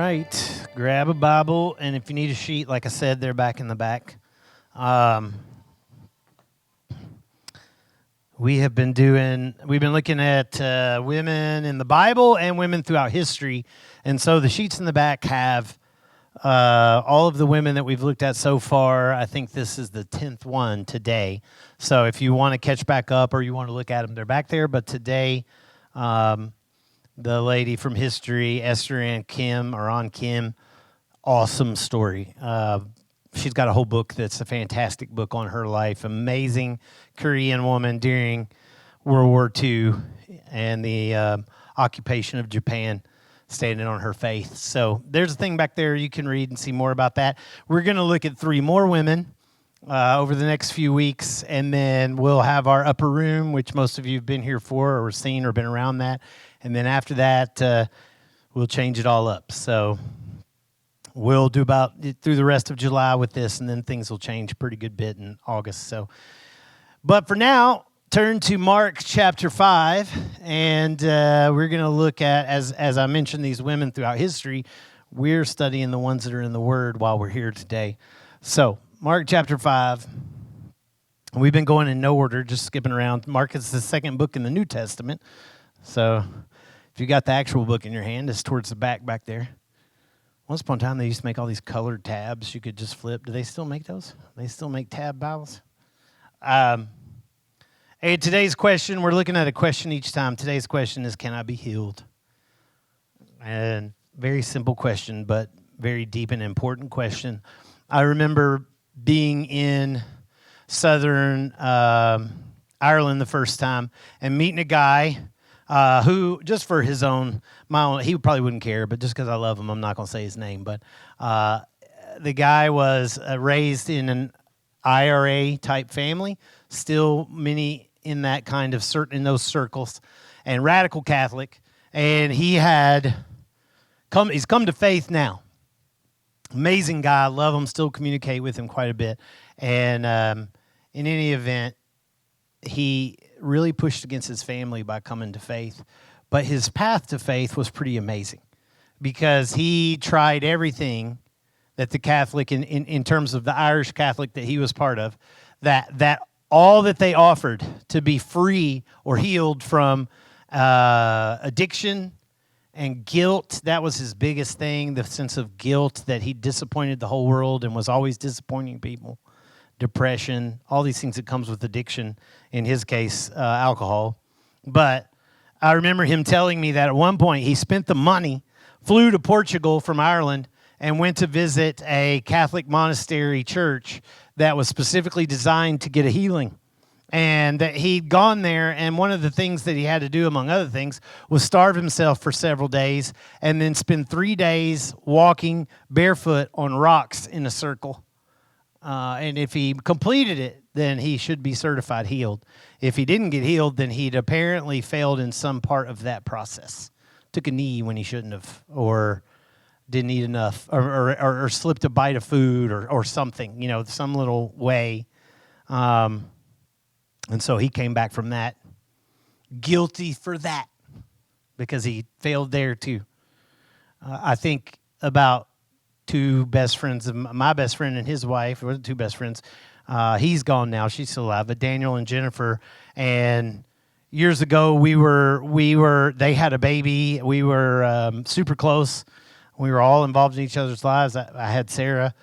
right, grab a Bible, and if you need a sheet, like I said, they're back in the back. We've been looking at women in the Bible and women throughout history, and so the sheets in the back have all of the women that we've looked at so far. I think this is the 10th one today. So if you want to catch back up or you want to look at them, they're back there. But today, the lady from history, Esther and Kim, or on Kim, awesome story. She's got a whole book that's a fantastic book on her life. Amazing Korean woman during World War II and the occupation of Japan, standing on her faith. So there's a thing back there you can read and see more about that. We're going to look at 3 more women over the next few weeks, and then we'll have our upper room, which most of you have been here for or seen or been around that. And then after that, we'll change it all up. So we'll do about through the rest of July with this, and then things will change a pretty good bit in August. So, but for now, turn to Mark chapter 5, and we're going to look at, as I mentioned, these women throughout history. We're studying the ones that are in the Word while we're here today. So, Mark chapter 5. We've been going in no order, just skipping around. Mark is the second book in the New Testament. So, if you got the actual book in your hand, it's towards the back there. Once upon a time, they used to make all these colored tabs you could just flip. Do they still make those? They still make tab Bibles? Hey, today's question, we're looking at a question each time. Today's question is, can I be healed? And very simple question, but very deep and important question. I remember being in southern Ireland the first time and meeting a guy who, just for his own, he probably wouldn't care, but just because I love him, I'm not going to say his name. But the guy was raised in an IRA type family, still many in that kind of in those circles, and radical Catholic. And he's come to faith now. Amazing guy, love him, still communicate with him quite a bit. And in any event, he really pushed against his family by coming to faith. But his path to faith was pretty amazing because he tried everything that the Catholic, in terms of the Irish Catholic that he was part of, that all that they offered to be free or healed from addiction and guilt. That was his biggest thing, the sense of guilt that he disappointed the whole world and was always disappointing people. Depression, all these things that comes with addiction, in his case, alcohol. But I remember him telling me that at one point he spent the money, flew to Portugal from Ireland, and went to visit a Catholic monastery church that was specifically designed to get a healing. And that he'd gone there, and one of the things that he had to do, among other things, was starve himself for several days and then spend 3 days walking barefoot on rocks in a circle. And if he completed it, then he should be certified healed. If he didn't get healed, then he'd apparently failed in some part of that process. Took a knee when he shouldn't have, or didn't eat enough, or slipped a bite of food, or something, some little way. And so he came back from that guilty for that because he failed there too. I think about 2 best friends of my best friend and his wife. It wasn't 2 best friends. He's gone now. She's still alive. But Daniel and Jennifer. And years ago, they had a baby. We were super close. We were all involved in each other's lives. I had Sarah.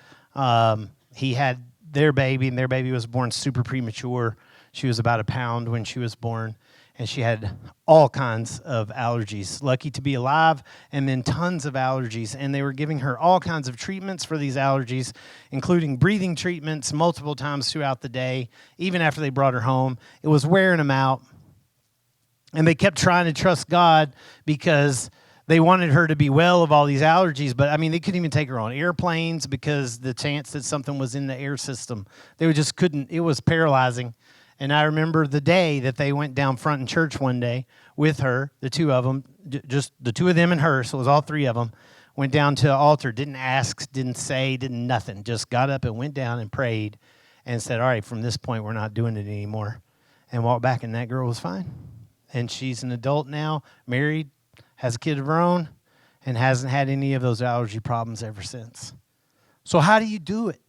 He had their baby, and their baby was born super premature. She was about a pound when she was born, and she had all kinds of allergies. Lucky to be alive, and then tons of allergies. And they were giving her all kinds of treatments for these allergies, including breathing treatments multiple times throughout the day, even after they brought her home. It was wearing them out. And they kept trying to trust God because they wanted her to be well of all these allergies. But, they couldn't even take her on airplanes because the chance that something was in the air system, they just couldn't. It was paralyzing. And I remember the day that they went down front in church one day with her, the 2 of them, just the 2 of them and her, so it was all 3 of them, went down to the altar, didn't ask, didn't say, didn't nothing, just got up and went down and prayed and said, all right, from this point, we're not doing it anymore, and walked back, and that girl was fine. And she's an adult now, married, has a kid of her own, and hasn't had any of those allergy problems ever since. So how do you do it?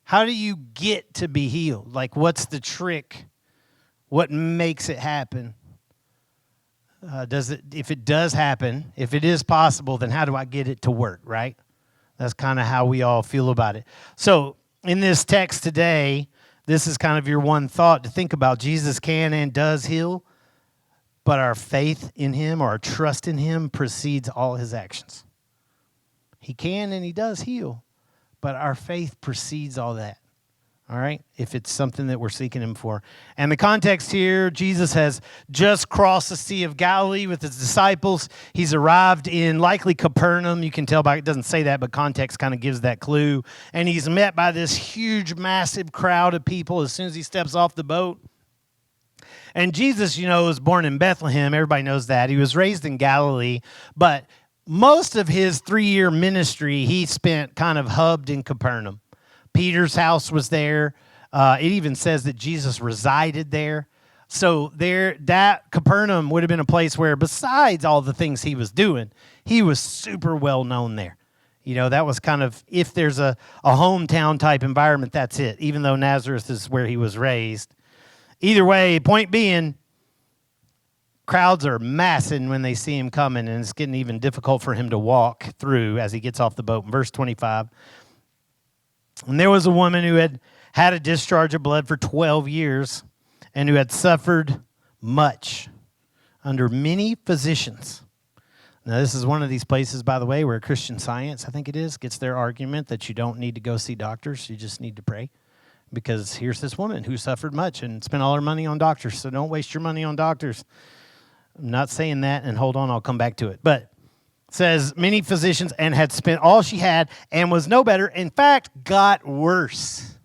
How do you get to be healed? Like, what's the trick? What makes it happen? If it does happen, if it is possible, then how do I get it to work, right? That's kind of how we all feel about it. So in this text today, this is kind of your one thought to think about. Jesus can and does heal, but our faith in him or our trust in him precedes all his actions. He can and he does heal, but our faith precedes all that. All right, if it's something that we're seeking him for. And the context here, Jesus has just crossed the Sea of Galilee with his disciples. He's arrived in likely Capernaum. You can tell by, it doesn't say that, but context kind of gives that clue. And he's met by this huge, massive crowd of people as soon as he steps off the boat. And Jesus, was born in Bethlehem. Everybody knows that. He was raised in Galilee. But most of his 3-year ministry, he spent kind of hubbed in Capernaum. Peter's house was there. It even says that Jesus resided there. So that Capernaum would have been a place where, besides all the things he was doing, he was super well known there. That was kind of, if there's a hometown type environment, that's it, even though Nazareth is where he was raised. Either way, point being, crowds are massing when they see him coming, and it's getting even difficult for him to walk through as he gets off the boat. In verse 25, and there was a woman who had had a discharge of blood for 12 years and who had suffered much under many physicians. Now, this is one of these places, by the way, where Christian Science, I think it is, gets their argument that you don't need to go see doctors. You just need to pray. Because here's this woman who suffered much and spent all her money on doctors. So don't waste your money on doctors. I'm not saying that, and hold on, I'll come back to it. But says many physicians and had spent all she had and was no better. In fact, got worse.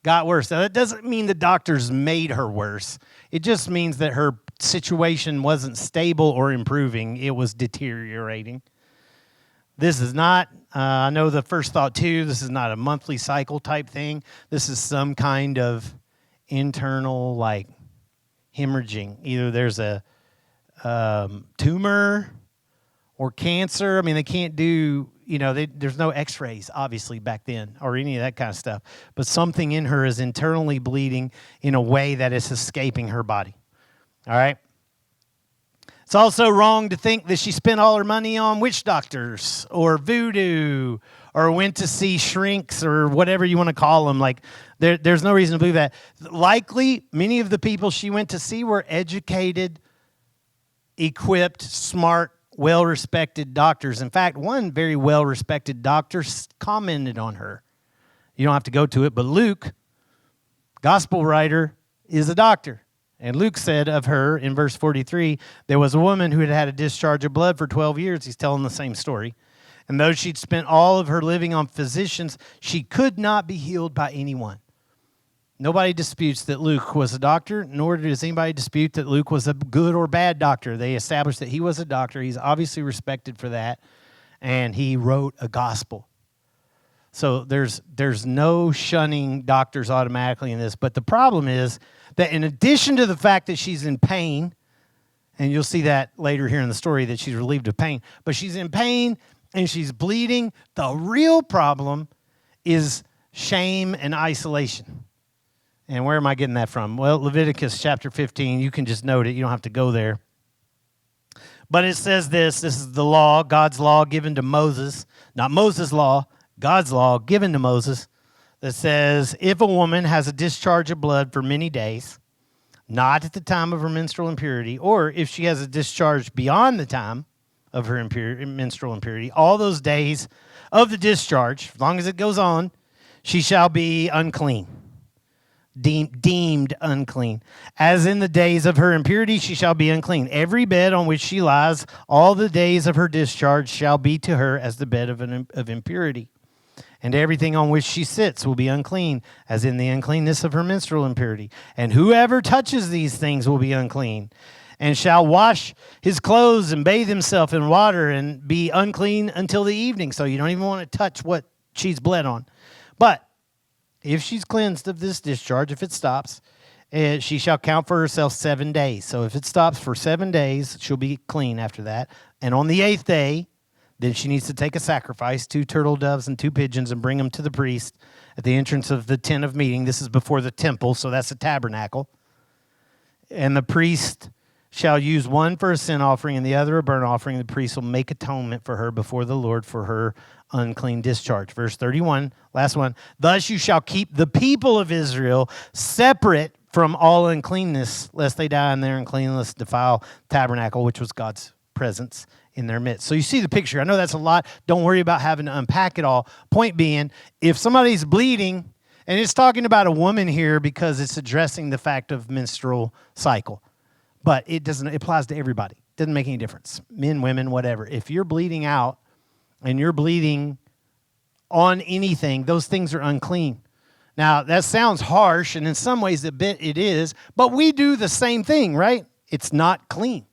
Got worse. Now, that doesn't mean the doctors made her worse. It just means that her situation wasn't stable or improving. It was deteriorating. This is not, I know the first thought too, this is not a monthly cycle type thing. This is some kind of internal, like, hemorrhaging. Either there's a tumor or cancer. I mean, they can't do, there's no x-rays, obviously, back then, or any of that kind of stuff. But something in her is internally bleeding in a way that is escaping her body. All right? It's also wrong to think that she spent all her money on witch doctors or voodoo or went to see shrinks or whatever you want to call them. Like, there's no reason to believe that. Likely, many of the people she went to see were educated, equipped, smart, well-respected doctors. In fact, one very well-respected doctor commented on her. You don't have to go to it, but Luke, gospel writer, is a doctor. And Luke said of her in verse 43, there was a woman who had had a discharge of blood for 12 years. He's telling the same story. And though she'd spent all of her living on physicians, she could not be healed by anyone. Nobody disputes that Luke was a doctor, nor does anybody dispute that Luke was a good or bad doctor. They established that he was a doctor. He's obviously respected for that, and he wrote a gospel. So there's no shunning doctors automatically in this. But the problem is that in addition to the fact that she's in pain, and you'll see that later here in the story that she's relieved of pain, but she's in pain and she's bleeding, the real problem is shame and isolation. And where am I getting that from? Well, Leviticus chapter 15, you can just note it. You don't have to go there. But it says this is the law, God's law given to Moses, not Moses' law, God's law given to Moses, that says, if a woman has a discharge of blood for many days, not at the time of her menstrual impurity, or if she has a discharge beyond the time of her menstrual impurity, all those days of the discharge, as long as it goes on, she shall be unclean. Deemed unclean. As in the days of her impurity, she shall be unclean. Every bed on which she lies, all the days of her discharge shall be to her as the bed of impurity. And everything on which she sits will be unclean, as in the uncleanness of her menstrual impurity. And whoever touches these things will be unclean, and shall wash his clothes and bathe himself in water and be unclean until the evening. So you don't even want to touch what she's bled on. But if she's cleansed of this discharge, if it stops, She shall count for herself 7 days. So if it stops for 7 days, she'll be clean after that. And on the 8th day, then she needs to take a sacrifice, 2 turtle doves and 2 pigeons, and bring them to the priest at the entrance of the tent of meeting. This is before the temple, so that's a tabernacle. And the priest shall use one for a sin offering and the other a burnt offering. The priest will make atonement for her before the Lord for her unclean discharge. Verse 31, last one. Thus you shall keep the people of Israel separate from all uncleanness, lest they die in their uncleanness, defile tabernacle, which was God's presence in their midst. So you see the picture. I know that's a lot. Don't worry about having to unpack it all. Point being, if somebody's bleeding, and it's talking about a woman here because it's addressing the fact of menstrual cycle, but it applies to everybody. It doesn't make any difference. Men, women, whatever. If you're bleeding out and you're bleeding on anything, those things are unclean. Now, that sounds harsh, and in some ways it is, but we do the same thing, right? It's not clean.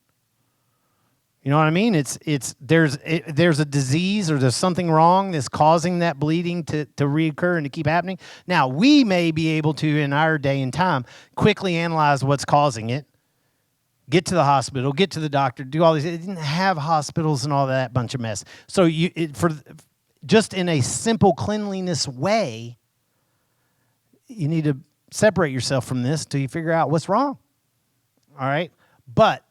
You know what I mean? There's a disease or there's something wrong that's causing that bleeding to reoccur and to keep happening. Now, we may be able to, in our day and time, quickly analyze what's causing it, get to the hospital, get to the doctor, do all these. It didn't have hospitals and all that bunch of mess. So just in a simple cleanliness way, you need to separate yourself from this until you figure out what's wrong. All right? But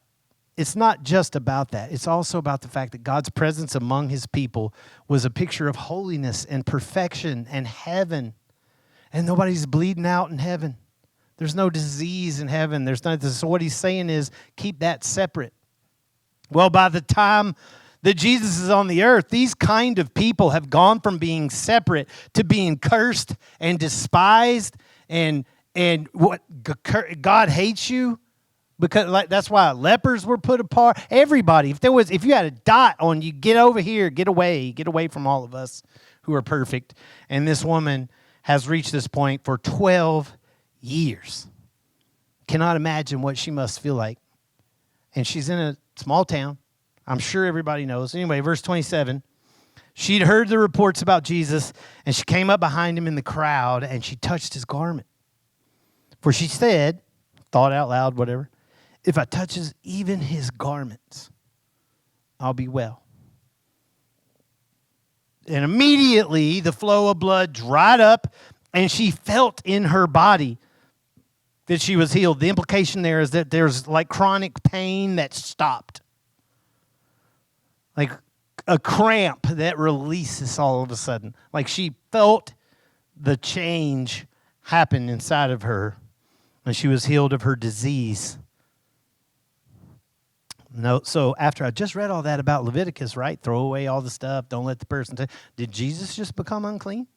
it's not just about that. It's also about the fact that God's presence among his people was a picture of holiness and perfection and heaven. And nobody's bleeding out in heaven. There's no disease in heaven. There's nothing. So what he's saying is keep that separate. Well, by the time that Jesus is on the earth, these kind of people have gone from being separate to being cursed and despised, and what God hates you, because that's why lepers were put apart. Everybody, if you had a dot on you, get over here, get away from all of us who are perfect. And this woman has reached this point for 12 years. Cannot imagine what she must feel like. And she's in a small town. I'm sure everybody knows. Anyway, verse 27. She'd heard the reports about Jesus, and she came up behind him in the crowd, and she touched his garment. For she said, thought out loud, whatever, if I touches even his garments, I'll be well. And immediately the flow of blood dried up, and she felt in her body that she was healed. The implication there is that there's like chronic pain that stopped. Like a cramp that releases all of a sudden. Like she felt the change happen inside of her, and she was healed of her disease. No, so after I just read all that about Leviticus, right? Throw away all the stuff. Don't let the person did Jesus just become unclean?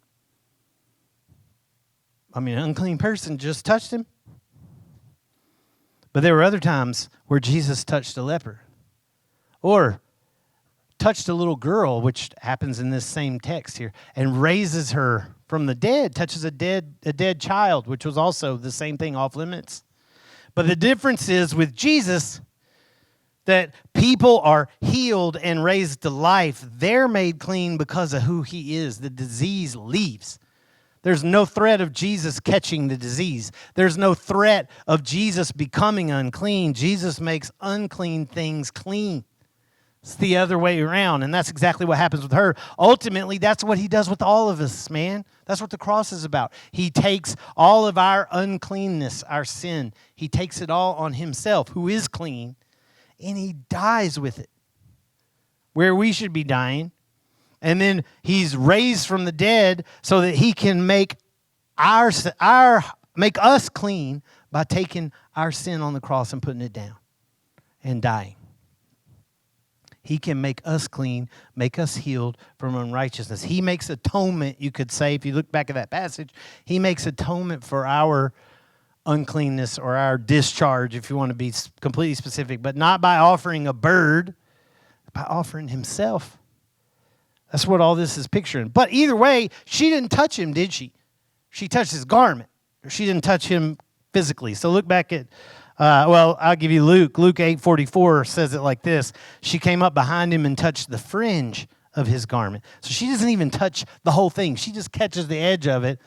I mean, an unclean person just touched him. But there were other times where Jesus touched a leper. Or touched a little girl, which happens in this same text here, and raises her from the dead, touches a dead child, which was also the same thing, off limits. But the difference is with Jesus that people are healed and raised to life. They're made clean because of who he is. The disease leaves. There's no threat of Jesus catching the disease. There's no threat of Jesus becoming unclean. Jesus makes unclean things clean. It's the other way around, and that's exactly what happens with her. Ultimately, that's what he does with all of us, man. That's what the cross is about. He takes all of our uncleanness, our sin. He takes it all on himself, who is clean, and he dies with it, where we should be dying. And then he's raised from the dead so that he can make us clean by taking our sin on the cross and putting it down and dying. He can make us clean, make us healed from unrighteousness. He makes atonement, you could say, if you look back at that passage, he makes atonement for our uncleanness or our discharge, if you want to be completely specific, but not by offering a bird, by offering himself. That's what all this is picturing. But either way, she didn't touch him, did she? She touched his garment. She didn't touch him physically. So look back at I'll give you Luke. Luke 8:44 says it like this. She came up behind him and touched the fringe of his garment. So she doesn't even touch the whole thing. She just catches the edge of it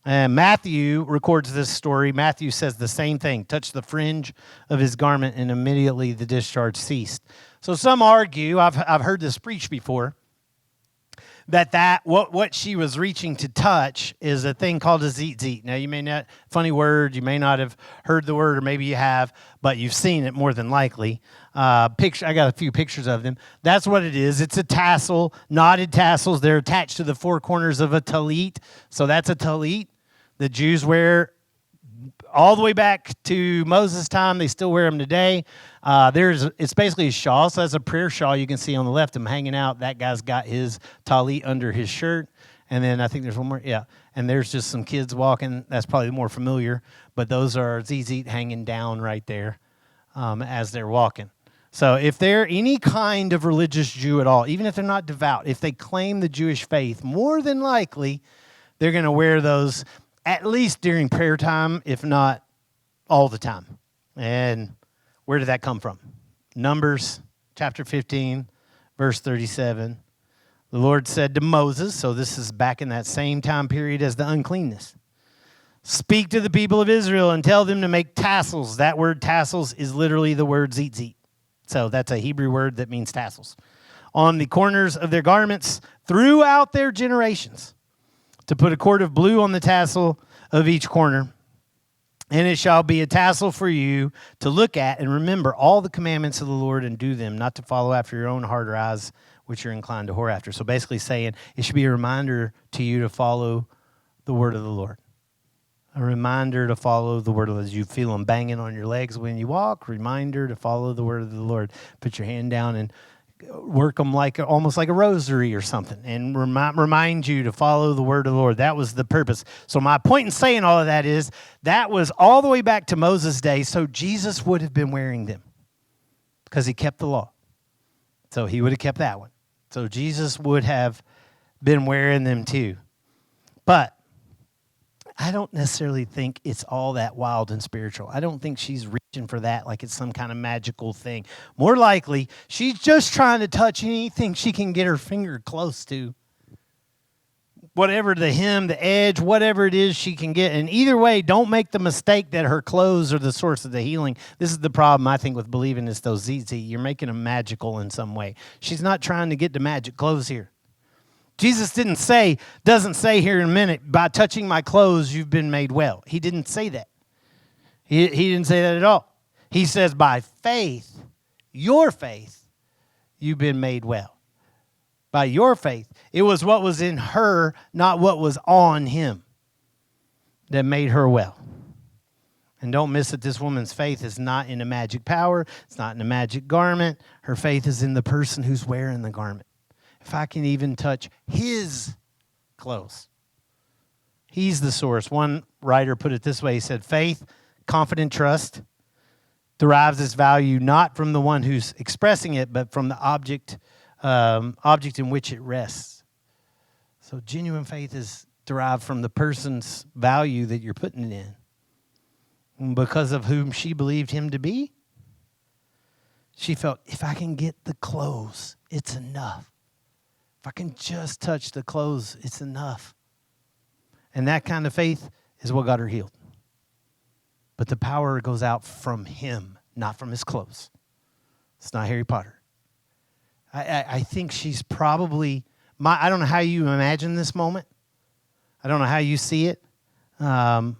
And Matthew records this story. Matthew says the same thing, touched the fringe of his garment, and immediately the discharge ceased. So some argue, I've heard this preached before, that what she was reaching to touch is a thing called a tzitzit. Now, you may not, funny word, you may not have heard the word, or maybe you have, but you've seen it more than likely. I got a few pictures of them. That's what it is. It's a tassel, knotted tassels. They're attached to the four corners of a talit. So that's a talit. The Jews wear all the way back to Moses' time. They still wear them today. It's basically a shawl. So that's a prayer shawl you can see on the left. I'm hanging out. That guy's got his talit under his shirt. And then I think there's one more. Yeah. And there's just some kids walking. That's probably more familiar. But those are tzitzit hanging down right there as they're walking. So if they're any kind of religious Jew at all, even if they're not devout, if they claim the Jewish faith, more than likely they're going to wear those at least during prayer time, if not all the time. And where did that come from? Numbers chapter 15, verse 37. The Lord said to Moses, so this is back in that same time period as the uncleanness, speak to the people of Israel and tell them to make tassels. That word tassels is literally the word tzitzit. So that's a Hebrew word that means tassels. On the corners of their garments throughout their generations, to put a cord of blue on the tassel of each corner. And it shall be a tassel for you to look at and remember all the commandments of the Lord and do them, not to follow after your own heart or eyes, which you're inclined to whore after. So basically saying it should be a reminder to you to follow the word of the Lord. A reminder to follow the word of the Lord. You feel them banging on your legs when you walk. Reminder to follow the word of the Lord. Put your hand down and work them almost like a rosary or something, and remind you to follow the word of the Lord. That was the purpose. So my point in saying all of that is that was all the way back to Moses' day, so Jesus would have been wearing them because he kept the law. So he would have kept that one. So Jesus would have been wearing them too. But I don't necessarily think it's all that wild and spiritual. I don't think she's reaching for that like it's some kind of magical thing. More likely, she's just trying to touch anything she can get her finger close to. Whatever the hem, the edge, whatever it is she can get. And either way, don't make the mistake that her clothes are the source of the healing. This is the problem, I think, with believing it's those tzitzit. You're making them magical in some way. She's not trying to get the magic clothes here. Jesus doesn't say here in a minute, by touching my clothes, you've been made well. He didn't say that. He didn't say that at all. He says, by faith, your faith, you've been made well. By your faith. It was what was in her, not what was on him, that made her well. And don't miss that this woman's faith is not in a magic power. It's not in a magic garment. Her faith is in the person who's wearing the garment. If I can even touch his clothes. He's the source. One writer put it this way. He said, faith, confident trust, derives its value not from the one who's expressing it, but from the object in which it rests. So genuine faith is derived from the person's value that you're putting it in. And because of whom she believed him to be, she felt, if I can get the clothes, it's enough. If I can just touch the clothes, it's enough. And that kind of faith is what got her healed. But the power goes out from him, not from his clothes. It's not Harry Potter. I think she's probably, I don't know how you imagine this moment. I don't know how you see it. I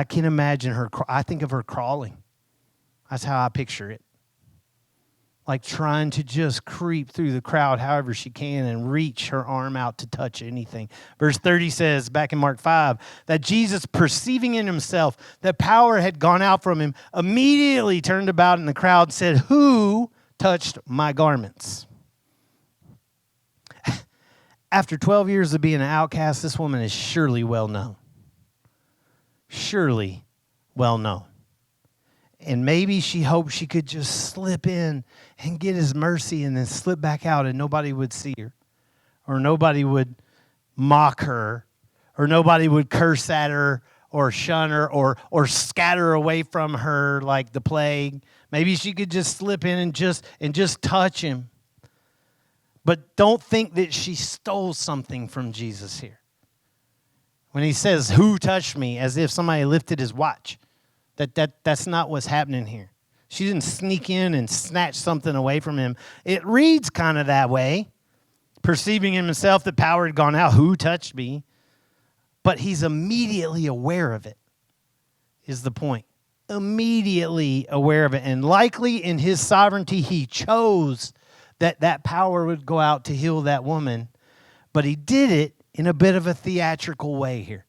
can imagine her, I think of her crawling. That's how I picture it. Like trying to just creep through the crowd however she can and reach her arm out to touch anything. Verse 30 says, back in Mark 5, that Jesus, perceiving in himself that power had gone out from him, immediately turned about in the crowd and said, who touched my garments? After 12 years of being an outcast, this woman is surely well known. Surely well known. And maybe she hoped she could just slip in and get his mercy and then slip back out and nobody would see her. Or nobody would mock her. Or nobody would curse at her or shun her or scatter away from her like the plague. Maybe she could just slip in and just touch him. But don't think that she stole something from Jesus here. When he says, who touched me, as if somebody lifted his watch. That's not what's happening here. She didn't sneak in and snatch something away from him. It reads kind of that way. Perceiving in himself that power had gone out, who touched me? But he's immediately aware of it, is the point. Immediately aware of it. And likely in his sovereignty, he chose that power would go out to heal that woman. But he did it in a bit of a theatrical way here.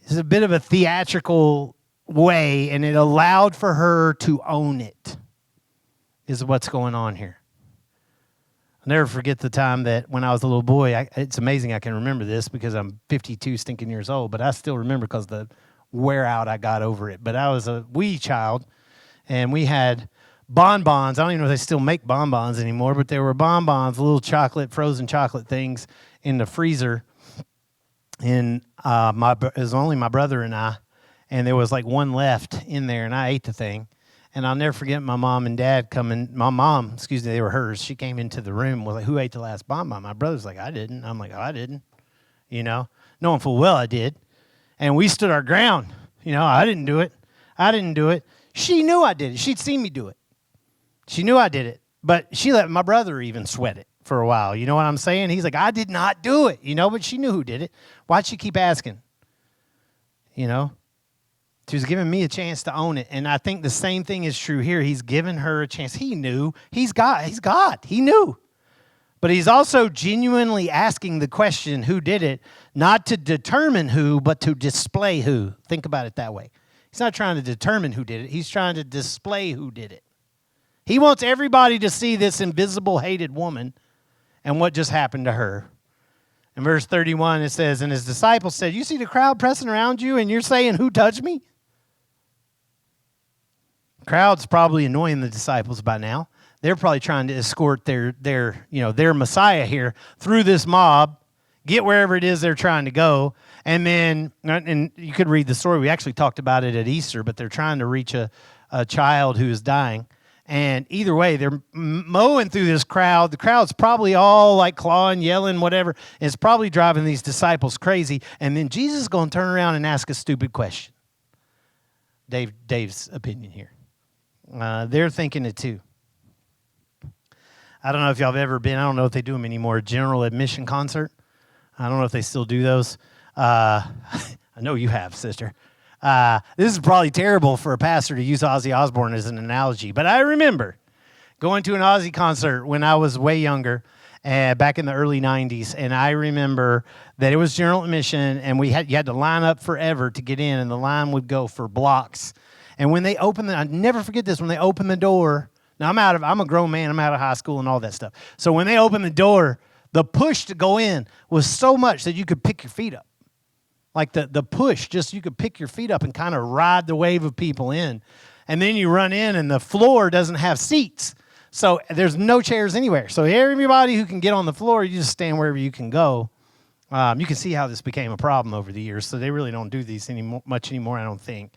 It's a bit of a theatrical way, and it allowed for her to own it, is what's going on here. I'll never forget the time that when I was a little boy, it's amazing I can remember this because I'm 52 stinking years old, but I still remember because the wear out I got over it. But I was a wee child, and we had bonbons. I don't even know if they still make bonbons anymore, but there were bonbons, little frozen chocolate things in the freezer. And it was only my brother and I, and there was like one left in there, and I ate the thing. And I'll never forget my mom and dad coming. My mom, they were hers. She came into the room, was like, who ate the last bonbon? My brother's like, I didn't. I'm like, oh, I didn't. Knowing full well I did. And we stood our ground. I didn't do it. I didn't do it. She knew I did it. She'd seen me do it. She knew I did it. But she let my brother even sweat it for a while. You know what I'm saying? He's like, I did not do it. But she knew who did it. Why'd she keep asking? She was giving me a chance to own it. And I think the same thing is true here. He's given her a chance. He knew. He's God. He knew. But he's also genuinely asking the question, who did it? Not to determine who, but to display who. Think about it that way. He's not trying to determine who did it. He's trying to display who did it. He wants everybody to see this invisible, hated woman and what just happened to her. In verse 31, it says, and his disciples said, you see the crowd pressing around you and you're saying, who touched me? Crowd's probably annoying the disciples by now. They're probably trying to escort their Messiah here through this mob, get wherever it is they're trying to go. And then, and you could read the story. We actually talked about it at Easter, but they're trying to reach a child who is dying. And either way, they're mowing through this crowd. The crowd's probably all like clawing, yelling, whatever. It's probably driving these disciples crazy. And then Jesus is going to turn around and ask a stupid question. Dave's opinion here. They're thinking it too. I don't know if y'all have ever been, I don't know if they do them anymore, general admission concert. I don't know if they still do those. I know you have, sister. This is probably terrible for a pastor to use Ozzy Osbourne as an analogy, but I remember going to an Ozzy concert when I was way younger, back in the early 90s, and I remember that it was general admission, and you had to line up forever to get in, and the line would go for blocks. And when they opened I never forget this, when they opened the door, now I'm a grown man, I'm out of high school and all that stuff. So when they opened the door, the push to go in was so much that you could pick your feet up. Like the push, just you could pick your feet up and kind of ride the wave of people in. And then you run in and the floor doesn't have seats. So there's no chairs anywhere. So everybody who can get on the floor, you just stand wherever you can go. You can see how this became a problem over the years. So they really don't do these much anymore, I don't think.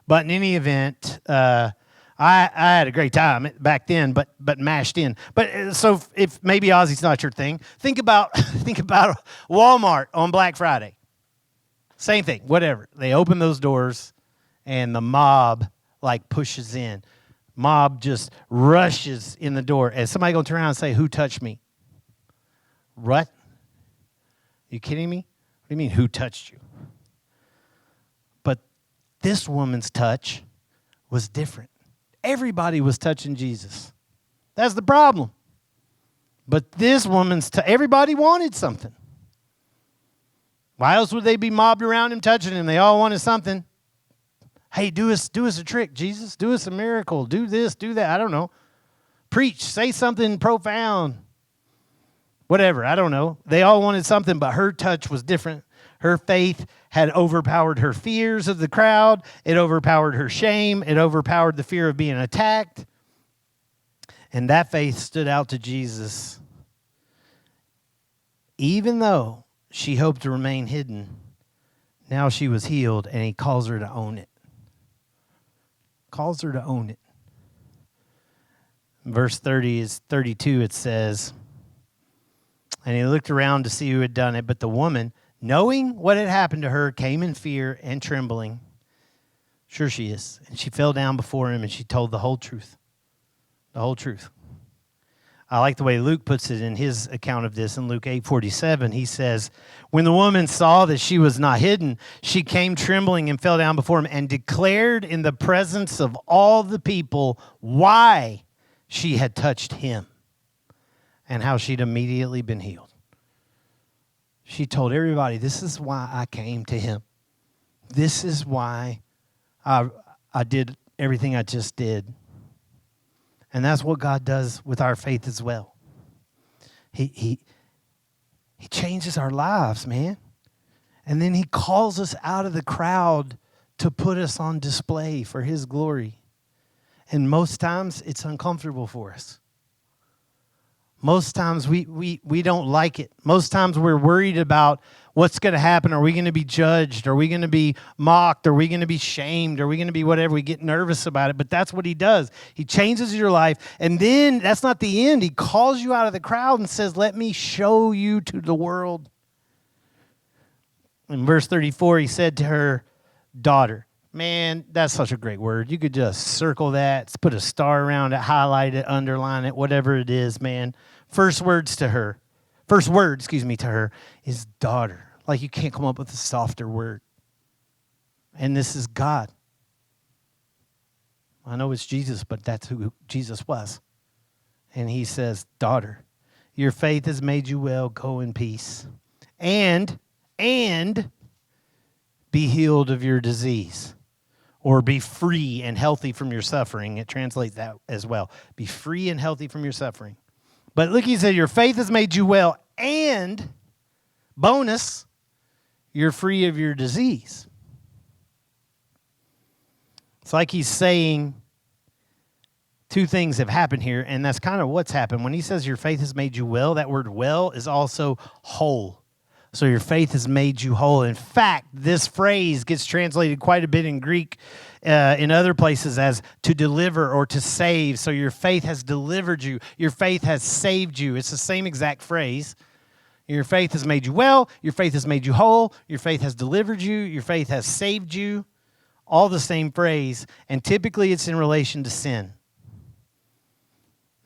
But in any event, I had a great time back then, but mashed in. But so if maybe Ozzy's not your thing, think about Walmart on Black Friday. Same thing, whatever. They open those doors, and the mob pushes in. Mob just rushes in the door, and somebody gonna turn around and say, "Who touched me?" What? You kidding me? What do you mean, who touched you? But this woman's touch was different. Everybody was touching Jesus. That's the problem. But this woman's everybody wanted something. Why else would they be mobbed around him, touching him? They all wanted something. Hey, do us a trick, Jesus. Do us a miracle. Do this, do that. I don't know. Preach. Say something profound. Whatever. I don't know. They all wanted something, but her touch was different. Her faith had overpowered her fears of the crowd. It overpowered her shame. It overpowered the fear of being attacked. And that faith stood out to Jesus. Even though she hoped to remain hidden, now she was healed, and he calls her to own it. Calls her to own it. Verse 32, it says, and he looked around to see who had done it, but the woman knowing what had happened to her, came in fear and trembling. Sure she is. And she fell down before him and she told the whole truth. The whole truth. I like the way Luke puts it in his account of this. In Luke 8:47, he says, when the woman saw that she was not hidden, she came trembling and fell down before him and declared in the presence of all the people why she had touched him and how she'd immediately been healed. She told everybody, this is why I came to him. This is why I did everything I just did. And that's what God does with our faith as well. He changes our lives, man. And then he calls us out of the crowd to put us on display for his glory. And most times it's uncomfortable for us. Most times we don't like it. Most times we're worried about what's going to happen. Are we going to be judged? Are we going to be mocked? Are we going to be shamed? Are we going to be whatever? We get nervous about it. But that's what he does. He changes your life. And then that's not the end. He calls you out of the crowd and says, let me show you to the world. In verse 34, he said to her, daughter. Man, that's such a great word. You could just circle that, put a star around it, highlight it, underline it, whatever it is, man. First word, to her is daughter. Like you can't come up with a softer word. And this is God. I know it's Jesus, but that's who Jesus was. And he says, daughter, your faith has made you well. Go in peace. And be healed of your disease. Or be free and healthy from your suffering. It translates that as well. Be free and healthy from your suffering. But look, he said, your faith has made you well. And, bonus, you're free of your disease. It's like he's saying two things have happened here, and that's kind of what's happened. When he says your faith has made you well, that word well is also whole. So your faith has made you whole. In fact, this phrase gets translated quite a bit in Greek in other places as to deliver or to save. So your faith has delivered you. Your faith has saved you. It's the same exact phrase. Your faith has made you well. Your faith has made you whole. Your faith has delivered you. Your faith has saved you. All the same phrase. And typically it's in relation to sin.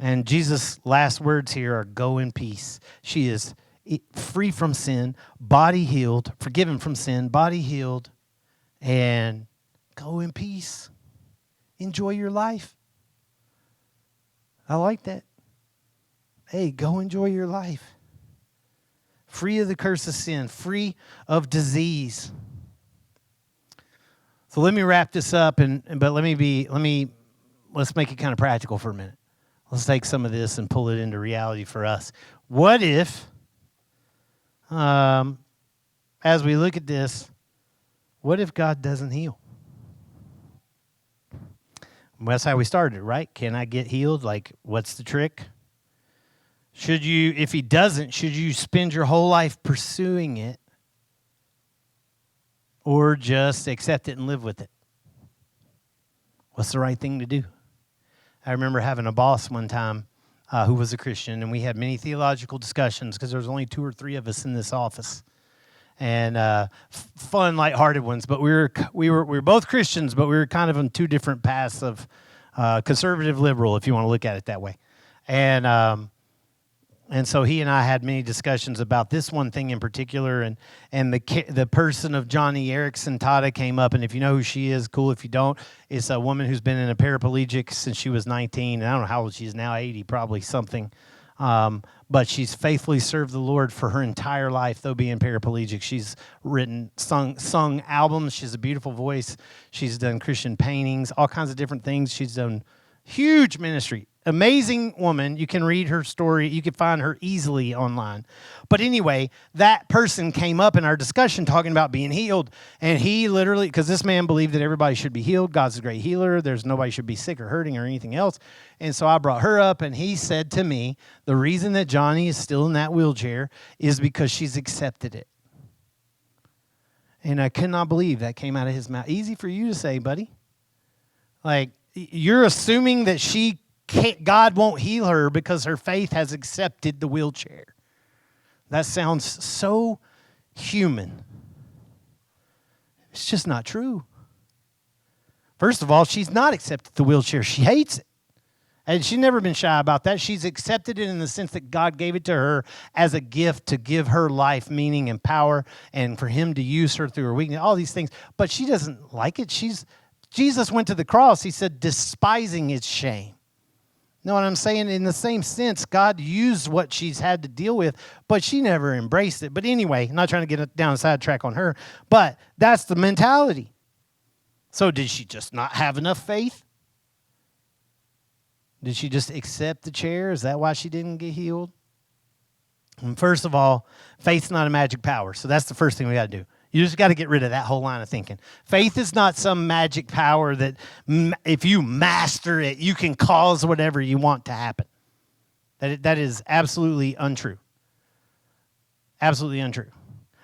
And Jesus' last words here are go in peace. She is free from sin, body healed, forgiven from sin, body healed, and go in peace. Enjoy your life. I like that. Hey, go enjoy your life. Free of the curse of sin, free of disease. So let me wrap this up, but let's make it kind of practical for a minute. Let's take some of this and pull it into reality for us. What if, as we look at this, what if God doesn't heal? Well, that's how we started, right? Can I get healed? Like, what's the trick? If he doesn't, should you spend your whole life pursuing it or just accept it and live with it? What's the right thing to do? I remember having a boss one time who was a Christian, and we had many theological discussions because there was only 2 or 3 of us in this office, and fun, lighthearted ones. But we were both Christians, but we were kind of on 2 different paths of conservative, liberal, if you want to look at it that way, and so he and I had many discussions about this one thing in particular, and the person of Johnny Erickson, Tada, came up, and if you know who she is, cool. If you don't, it's a woman who's been in a paraplegic since she was 19, and I don't know how old she is now, 80 probably something, but she's faithfully served the Lord for her entire life, though being paraplegic. She's sung albums. She has a beautiful voice. She's done Christian paintings, all kinds of different things. She's done huge ministry. Amazing woman. You can read her story. You can find her easily online. But anyway, that person came up in our discussion talking about being healed. And he literally, because this man believed that everybody should be healed. God's a great healer. Nobody should be sick or hurting or anything else. And so I brought her up, and he said to me, the reason that Johnny is still in that wheelchair is because she's accepted it. And I could not believe that came out of his mouth. Easy for you to say, buddy. Like, you're assuming that God won't heal her because her faith has accepted the wheelchair. That sounds so human. It's just not true. First of all, she's not accepted the wheelchair. She hates it. And she's never been shy about that. She's accepted it in the sense that God gave it to her as a gift to give her life meaning and power and for him to use her through her weakness, all these things. But she doesn't like it. Jesus went to the cross, he said, despising its shame. Know what I'm saying? In the same sense, God used what she's had to deal with, but she never embraced it. But anyway, I'm not trying to get down a sidetrack on her, but that's the mentality. So did she just not have enough faith? Did she just accept the chair? Is that why she didn't get healed? And first of all, faith's not a magic power. So that's the first thing we got to do. You just got to get rid of that whole line of thinking. Faith is not some magic power that if you master it, you can cause whatever you want to happen. That is absolutely untrue. Absolutely untrue.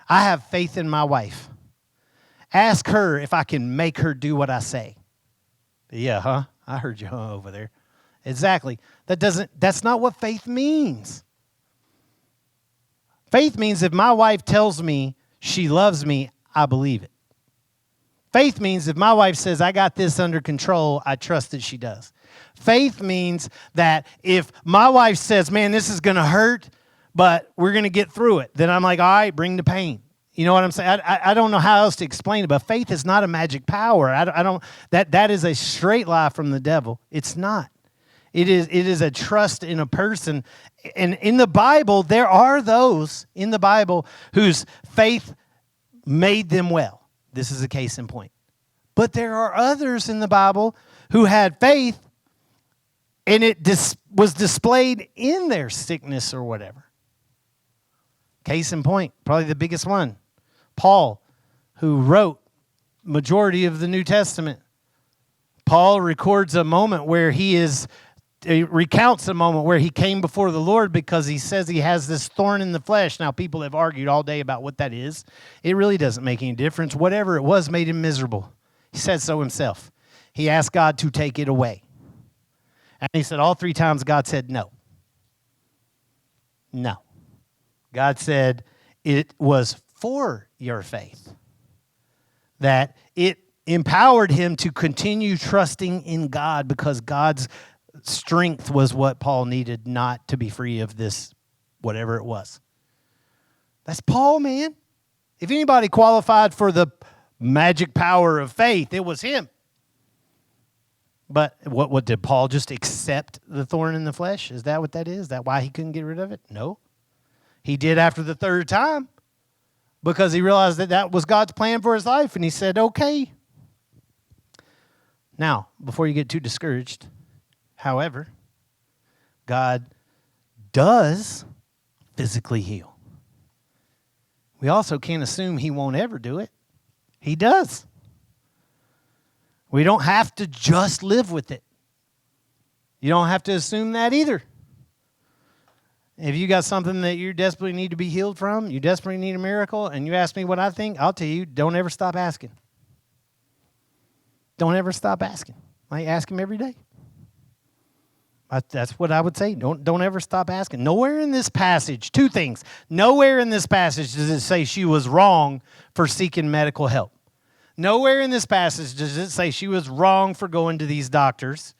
I have faith in my wife. Ask her if I can make her do what I say. Yeah, huh? I heard you over there. Exactly. That's not what faith means. Faith means if my wife tells me she loves me, I believe it. Faith means if my wife says, I got this under control, I trust that she does. Faith means that if my wife says, man, this is going to hurt, but we're going to get through it, then I'm like, all right, bring the pain. You know what I'm saying? I don't know how else to explain it, but faith is not a magic power. That is a straight lie from the devil. It's not. It is a trust in a person. And in the Bible, there are those in the Bible whose faith made them well. This is a case in point. But there are others in the Bible who had faith and it was displayed in their sickness or whatever. Case in point, probably the biggest one, Paul, who wrote majority of the New Testament. Paul records a moment where he recounts a moment where he came before the Lord because he says he has this thorn in the flesh. Now, people have argued all day about what that is. It really doesn't make any difference. Whatever it was made him miserable. He said so himself. He asked God to take it away. And he said all 3 times God said no. No. God said it was for your faith. That it empowered him to continue trusting in God because God's strength was what Paul needed, not to be free of this, whatever it was. That's Paul, man. If anybody qualified for the magic power of faith, it was him. But what did Paul just accept the thorn in the flesh? Is that what that is? Is that why he couldn't get rid of it? No. He did after the 3rd time because he realized that was God's plan for his life, and he said, okay. Now, before you get too discouraged, however, God does physically heal. We also can't assume he won't ever do it. He does. We don't have to just live with it. You don't have to assume that either. If you got something that you desperately need to be healed from, you desperately need a miracle, and you ask me what I think, I'll tell you, don't ever stop asking. Don't ever stop asking. I ask him every day. That's what I would say. Don't ever stop asking. Nowhere in this passage, 2 things. Nowhere in this passage does it say she was wrong for seeking medical help. Nowhere in this passage does it say she was wrong for going to these doctors.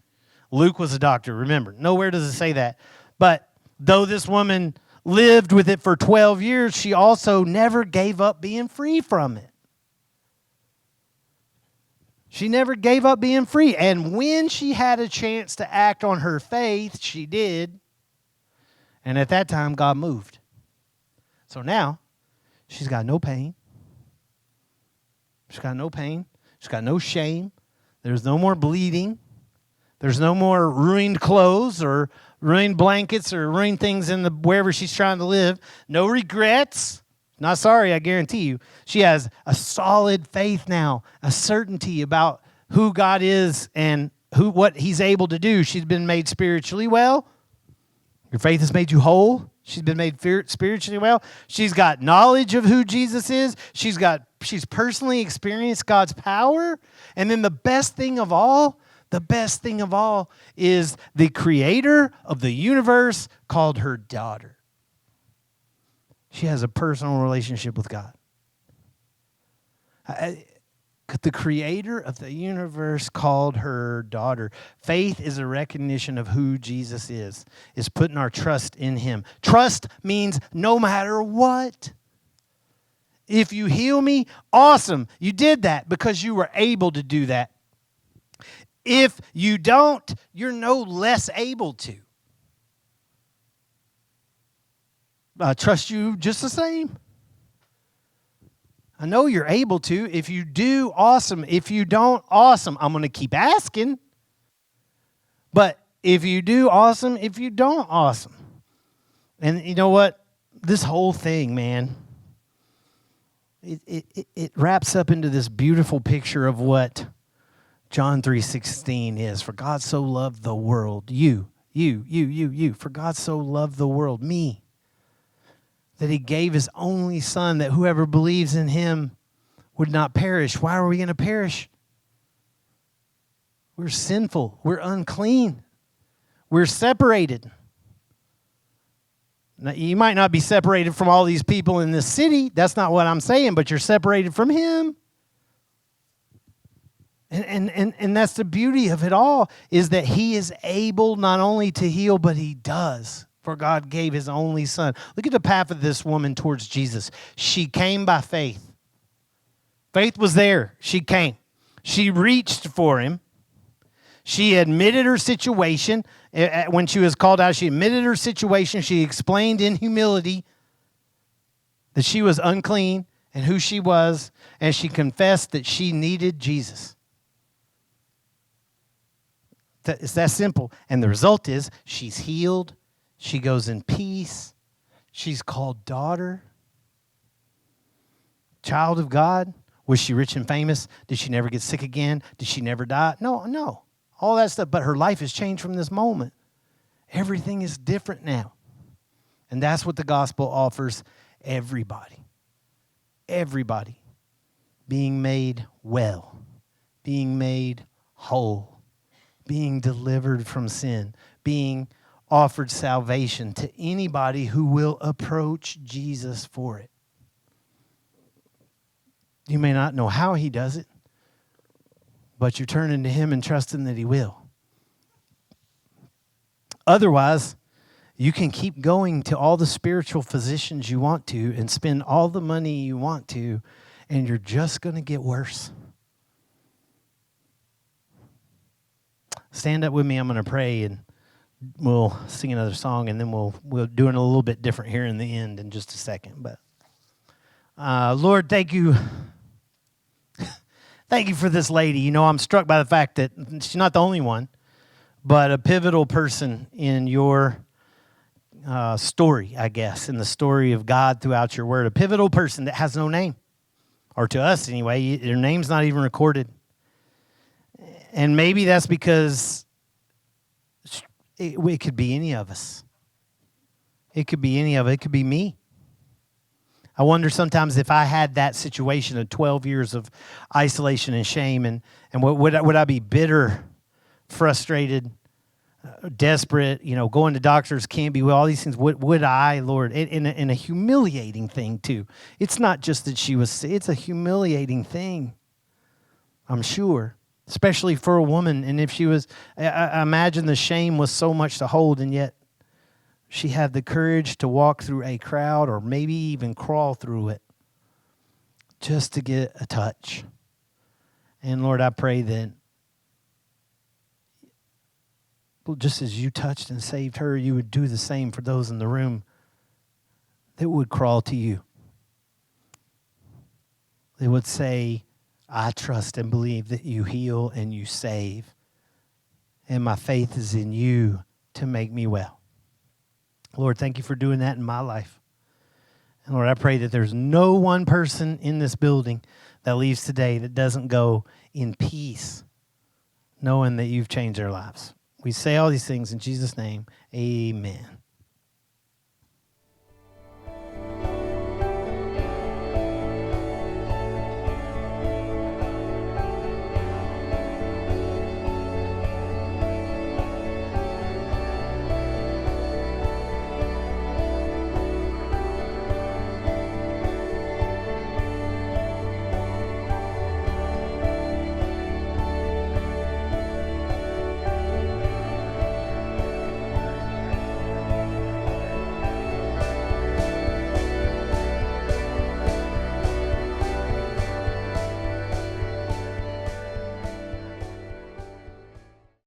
Luke was a doctor, remember. Nowhere does it say that. But though this woman lived with it for 12 years, she also never gave up being free from it. She never gave up being free. And when she had a chance to act on her faith, she did. And at that time, God moved. So now, she's got no pain. She's got no pain. She's got no shame. There's no more bleeding. There's no more ruined clothes or ruined blankets or ruined things in wherever she's trying to live. No regrets. Not sorry, I guarantee you. She has a solid faith now, a certainty about who God is and what he's able to do. She's been made spiritually well. Your faith has made you whole. She's been made spiritually well. She's got knowledge of who Jesus is. She's personally experienced God's power. And then the best thing of all is the creator of the universe called her daughter. She has a personal relationship with God. The creator of the universe called her daughter. Faith is a recognition of who Jesus is putting our trust in him. Trust means no matter what. If you heal me, awesome. You did that because you were able to do that. If you don't, you're no less able to. I trust you just the same. I know you're able to. If you do, awesome. If you don't, awesome. I'm going to keep asking. But if you do, awesome. If you don't, awesome. And you know what? This whole thing, man, it wraps up into this beautiful picture of what John 3:16 is. For God so loved the world, you. For God so loved the world, me, that he gave his only son, that whoever believes in him would not perish. Why are we going to perish? We're sinful. We're unclean. We're separated. Now, you might not be separated from all these people in this city. That's not what I'm saying, but you're separated from him. And that's the beauty of it all, is that he is able not only to heal, but he does. For God gave his only son. Look at the path of this woman towards Jesus. She came by faith. Faith was there. She came. She reached for him. She admitted her situation. When she was called out, she admitted her situation. She explained in humility that she was unclean and who she was, and she confessed that she needed Jesus. It's that simple. And the result is she's healed. She goes in peace. She's called daughter, child of God. Was she rich and famous? Did she never get sick again? Did she never die? No. All that stuff. But her life has changed from this moment. Everything is different now. And that's what the gospel offers everybody. Everybody. Being made well. Being made whole. Being delivered from sin. Being offered salvation to anybody who will approach Jesus for it. You may not know how he does it, but you're turning to him and trusting that he will. Otherwise, you can keep going to all the spiritual physicians you want to and spend all the money you want to, and you're just going to get worse. Stand up with me. I'm going to pray, and we'll sing another song, and then we'll do it a little bit different here in the end in just a second. But Lord, thank you. Thank you for this lady. You know, I'm struck by the fact that she's not the only one, but a pivotal person in your story, I guess, in the story of God throughout your word. A pivotal person that has no name, or to us anyway, their name's not even recorded. And maybe that's because it could be any of us. It could be any of it. It could be me. I wonder sometimes if I had that situation of 12 years of isolation and shame, and would I be bitter, frustrated, desperate, going to doctors, can't be well, all these things. Would I, Lord, in a humiliating thing too. It's not just that she was, it's a humiliating thing, I'm sure, especially for a woman. And if she was, I imagine the shame was so much to hold, and yet she had the courage to walk through a crowd, or maybe even crawl through it, just to get a touch. And Lord, I pray that just as you touched and saved her, you would do the same for those in the room that would crawl to you. They would say, I trust and believe that you heal and you save, and my faith is in you to make me well. Lord, thank you for doing that in my life. And Lord, I pray that there's no one person in this building that leaves today that doesn't go in peace, knowing that you've changed their lives. We say all these things in Jesus' name. Amen.